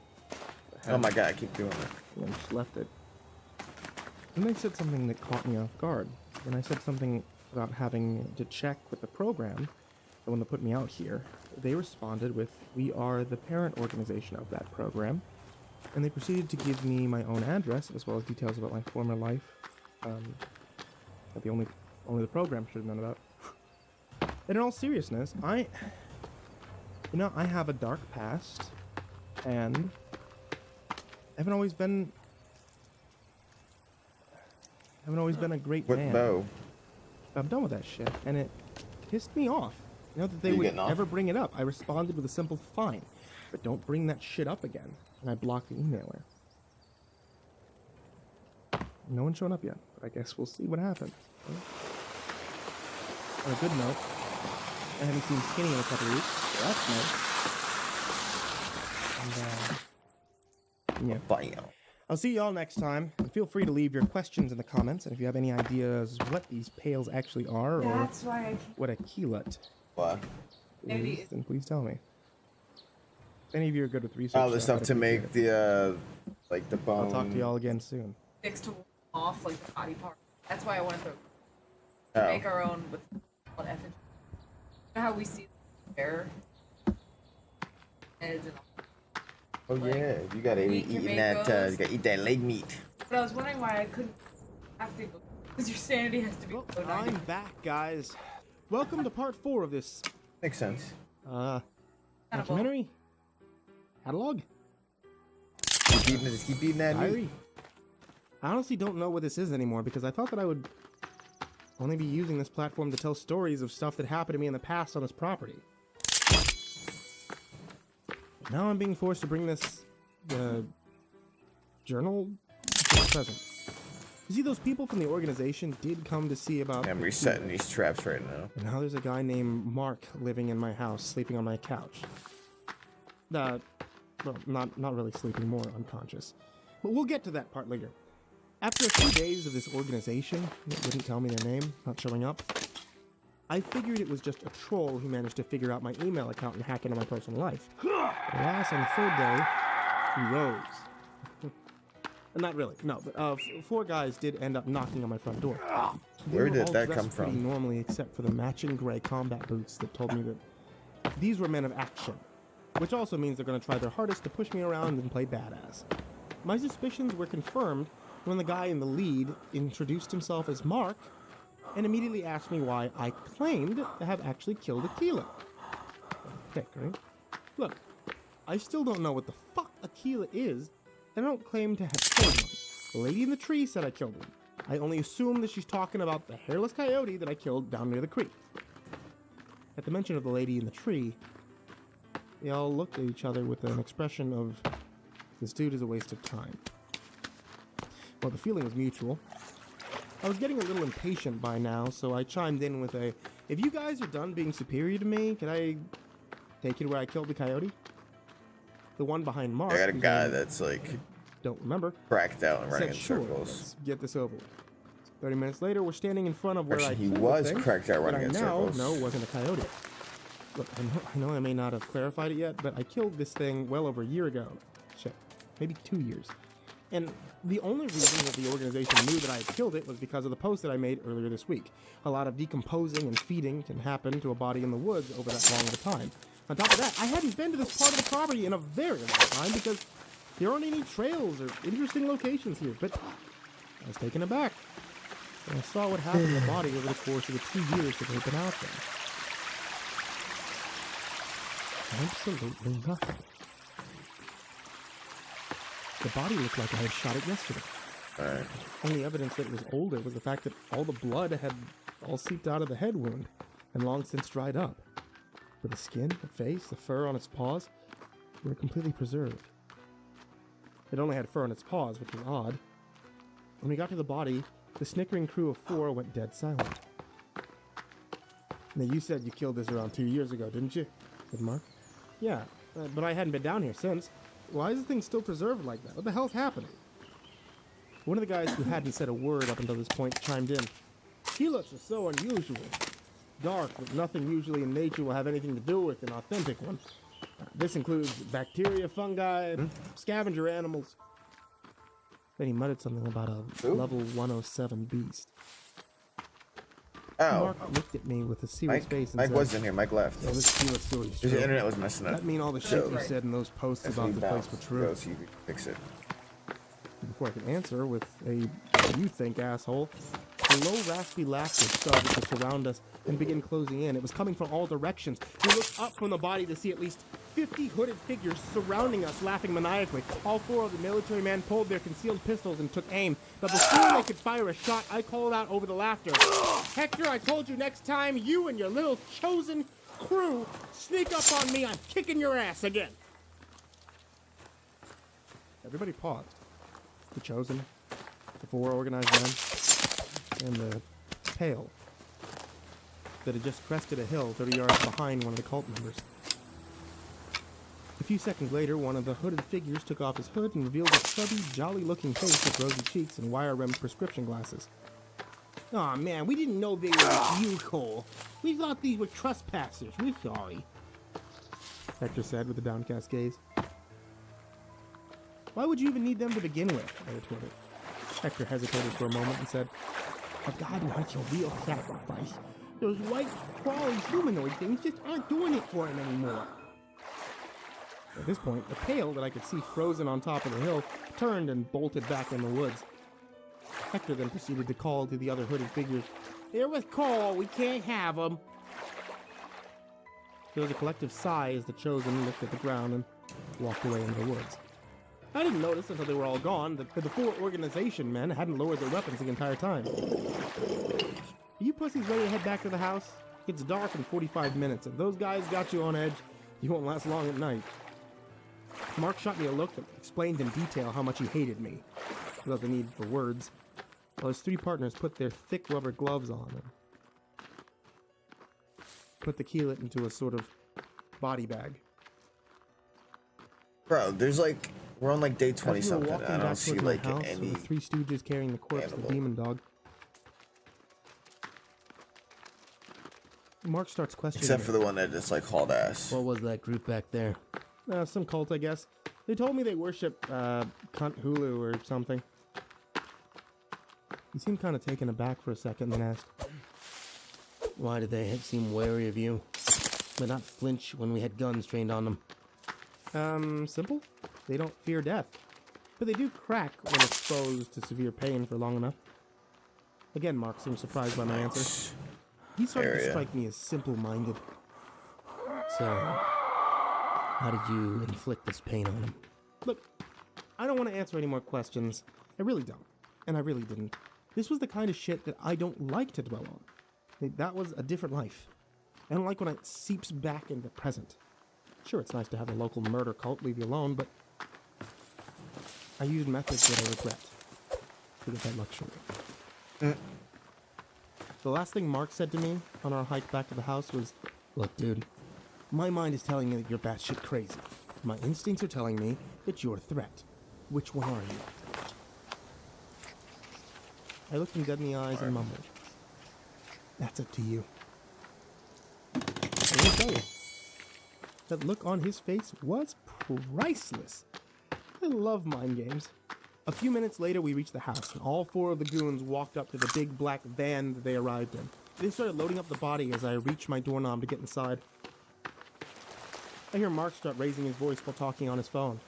I Oh had, my god, I keep doing it. you know, just left it. Then they said something that caught me off guard. When I said something about having to check with the program, the one that put me out here, they responded with, "We are the parent organization of that program." And they proceeded to give me my own address, as well as details about my former life, that only the program should have known about. And in all seriousness, I have a dark past, and I haven't always been a great What man. bow? I'm done with that shit, and it pissed me off. You know, that they You would getting off? ever bring it up. I responded with a simple "fine," but don't bring that shit up again. And I blocked the emailer. No one's shown up yet, but I guess we'll see what happens. On a good note, I haven't seen Skinny in a couple weeks, so that's nice. And, yeah. Bam. I'll see y'all next time. And feel free to leave your questions in the comments, and if you have any ideas what these pails actually are, or That's why I what a keylette What? is, then please tell me. If any of you are good with research, All the I'd stuff to appreciate make it. the like the bone. I'll talk to y'all again soon. fix to off like the body part. That's why I wanted to Oh. make our own with called effigy. You know how we see bear heads and all. Oh yeah, you gotta we eat can eating make that. those. You gotta eat that leg meat. But I was wondering why I couldn't have to go because your sanity has to be. Well, so I'm back, guys. Welcome to part 4 of this Makes sense. documentary catalog Keep eating it. Just keep eating that meat. diary. I honestly don't know what this is anymore because I thought that I would only be using this platform to tell stories of stuff that happened to me in the past on this property. Now I'm being forced to bring this journal to the present. You see, those people from the organization did come to see about... I'm resetting these traps right now. And now there's a guy named Mark living in my house, sleeping on my couch. Well, not really sleeping, more unconscious. But we'll get to that part later. After a few days of this organization that wouldn't tell me their name, not showing up, I figured it was just a troll who managed to figure out my email account and hack into my personal life. Alas, on the third day, he rose. Not really, no, but 4 guys did end up knocking on my front door. Where did that They were all come dressed pretty from? normally, except for the matching gray combat boots that told me that these were men of action, which also means they're going to try their hardest to push me around and play badass. My suspicions were confirmed when the guy in the lead introduced himself as Mark and immediately asked me why I claimed to have actually killed Aquila. Okay, great. Look, I still don't know what the fuck Aquila is, and I don't claim to have killed him. The lady in the tree said I killed him. I only assume that she's talking about the hairless coyote that I killed down near the creek. At the mention of the lady in the tree, they all looked at each other with an expression of, this dude is a waste of time. Well, the feeling was mutual. I was getting a little impatient by now, so I chimed in with a, if you guys are done being superior to me, can I take you to where I killed the coyote? The one behind Mark. I got a whose guy name that's like I don't remember. cracked out and running Said, in sure, circles. let's get this over with. 30 minutes later, we're standing in front of where Actually, I he killed was the thing cracked out that running I in now circles. know wasn't a coyote. Look, I know I may not have clarified it yet, but I killed this thing well over a year ago. Shit, maybe 2 years. And the only reason that the organization knew that I had killed it was because of the post that I made earlier this week. A lot of decomposing and feeding can happen to a body in the woods over that long of a time. On top of that, I hadn't been to this part of the property in a very long time because there aren't any trails or interesting locations here. But I was taken aback when I saw what happened to the body over the course of the 2 years that they'd been out there. Absolutely nothing. The body looked like I had shot it yesterday. Alright. Only evidence that it was older was the fact that all the blood had all seeped out of the head wound and long since dried up. But the skin, the face, the fur on its paws were completely preserved. It only had fur on its paws, which was odd. When we got to the body, the snickering crew of 4 went dead silent. Now, you said you killed this around 2 years ago, didn't you? Said Mark. Yeah, but I hadn't been down here since. Why is the thing still preserved like that? What the hell's happening? One of the guys who hadn't said a word up until this point chimed in. Helots are so unusual. Dark, with nothing usually in nature will have anything to do with an authentic one. This includes bacteria, fungi, scavenger animals. Then he muttered something about a level 107 beast. Oh, Mark looked at me with a serious face and Mike said, was in here. Mike left. "Yeah, this Helot story is The true. internet was messing up. That mean all the shit you said in those posts That's about when the he place bounced. were true?" Go see if we can fix it. Before I could answer with a "what do you think, asshole?" a low raspy laughter started to surround us and begin closing in. It was coming from all directions. We looked up from the body to see at least 50 hooded figures surrounding us, laughing maniacally. All 4 of the military men pulled their concealed pistols and took aim. But before they could fire a shot, I called out over the laughter, "Hector, I told you next time you and your little chosen crew sneak up on me, I'm kicking your ass again." Everybody paused. The chosen, the 4 organized men, and the pale that had just crested a hill 30 yards behind one of the cult members. A few seconds later, one of the hooded figures took off his hood and revealed a chubby, jolly-looking face with rosy cheeks and wire-rimmed prescription glasses. "Aw, man, we didn't know they were you, Cole. We thought these were trespassers. We're sorry," Hector said with a downcast gaze. "Why would you even need them to begin with?" I retorted. Hector hesitated for a moment and said, "A god wants a real sacrifice. Those white, crawly humanoid things just aren't doing it for him anymore." At this point, the pale that I could see frozen on top of the hill turned and bolted back in the woods. Hector then proceeded to call to the other hooded figures, "They're with Cole, we can't have them." There was a collective sigh as the chosen looked at the ground and walked away into the woods. I didn't notice until they were all gone that the 4 organization men hadn't lowered their weapons the entire time. "Are you pussies ready to head back to the house? It's dark in 45 minutes. If those guys got you on edge, you won't last long at night." Mark shot me a look that explained in detail how much he hated me, without the need for words, while his three partners put their thick rubber gloves on and put the keelet into a sort of body bag. Bro, there's like, we're on like day 20 As we were something. walking I back don't see towards my like house, any. with the three stooges carrying the corpse of animal. the demon dog, Mark starts questioning Except me. for the one that just like hauled ass. What was that group back there? Some cult, I guess. They told me they worship Cunt Hulu or something. He seemed kind of taken aback for a second, then asked, Why did they seem wary of you? But not flinch when we had guns trained on them? Simple. They don't fear death. But they do crack when exposed to severe pain for long enough. Again, Mark seemed surprised by my answer. He started to strike me as simple-minded. So, how did you inflict this pain on them? Look, I don't want to answer any more questions. I really don't. And I really didn't. This was the kind of shit that I don't like to dwell on. That was a different life. I don't like when it seeps back into the present. Sure, it's nice to have a local murder cult leave you alone, but I used methods that I regret to get that luxury. The last thing Mark said to me on our hike back to the house was, Look, dude, my mind is telling me that you're batshit crazy. My instincts are telling me that you're a threat. Which one are you? I looked him dead in the eyes and mumbled, That's up to you. I will tell you, that look on his face was priceless. I love mind games. A few minutes later, we reached the house, and all four of the goons walked up to the big black van that they arrived in. They started loading up the body as I reached my doorknob to get inside. I hear Mark start raising his voice while talking on his phone.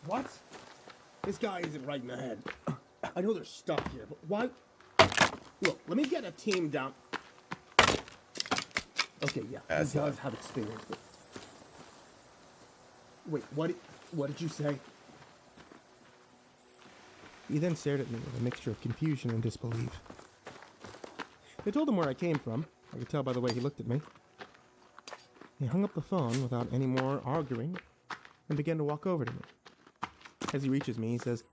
What? This guy isn't right in the head. I know there's stuff here, but why? Look, let me get a team down. Okay, yeah, That's he does have experience with it. Wait, what did you say? He then stared at me with a mixture of confusion and disbelief. I told him where I came from. I could tell by the way he looked at me. He hung up the phone without any more arguing and began to walk over to me. As he reaches me, he says,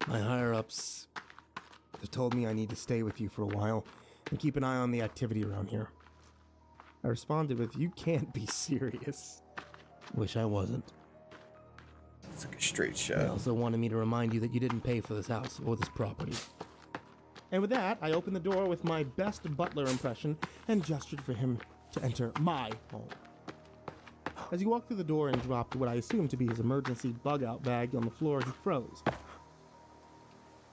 my higher-ups "They told me I need to stay with you for a while and keep an eye on the activity around here." I responded with, "You can't be serious." wish I wasn't. It's like a straight They shot. also wanted me to remind you that you didn't pay for this house or this property. And with that, I opened the door with my best butler impression and gestured for him to enter my home. As he walked through the door and dropped what I assumed to be his emergency bug-out bag on the floor, he froze.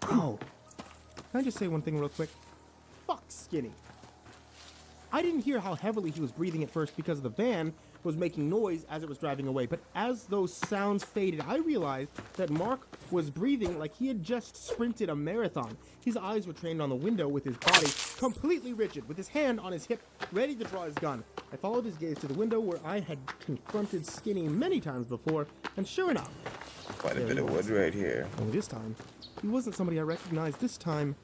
Oh, can I just say one thing real quick? Fuck Skinny. I didn't hear how heavily he was breathing at first because the van was making noise as it was driving away, but as those sounds faded, I realized that Mark was breathing like he had just sprinted a marathon. His eyes were trained on the window with his body completely rigid, with his hand on his hip, ready to draw his gun. I followed his gaze to the window where I had confronted Skinny many times before, and sure enough, Quite a bit of wood right here. only this time, he wasn't somebody I recognized. This time,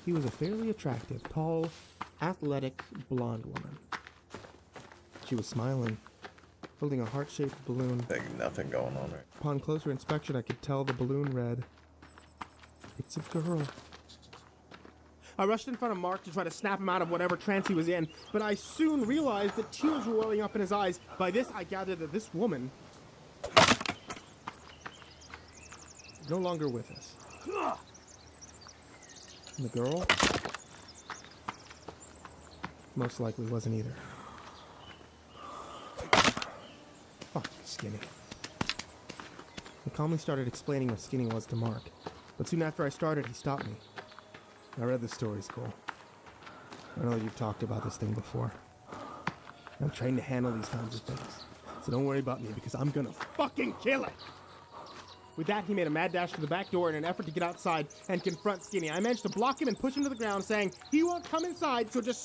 he was a fairly attractive, tall, athletic, blonde woman. She was smiling, holding a heart-shaped balloon. Like nothing going on right. Upon closer inspection, I could tell the balloon read, "It's a girl." I rushed in front of Mark to try to snap him out of whatever trance he was in, but I soon realized that tears were welling up in his eyes. By this, I gathered that this woman is no longer with us. And the girl most likely wasn't either. Fuck Skinny. I calmly started explaining what Skinny was to Mark, but soon after I started, he stopped me. I read the stories, Cole. I know you've talked about this thing before. I'm trained to handle these kinds of things, so don't worry about me because I'm gonna fucking kill it! With that, he made a mad dash to the back door in an effort to get outside and confront Skinny. I managed to block him and push him to the ground, saying, "He won't come inside, so just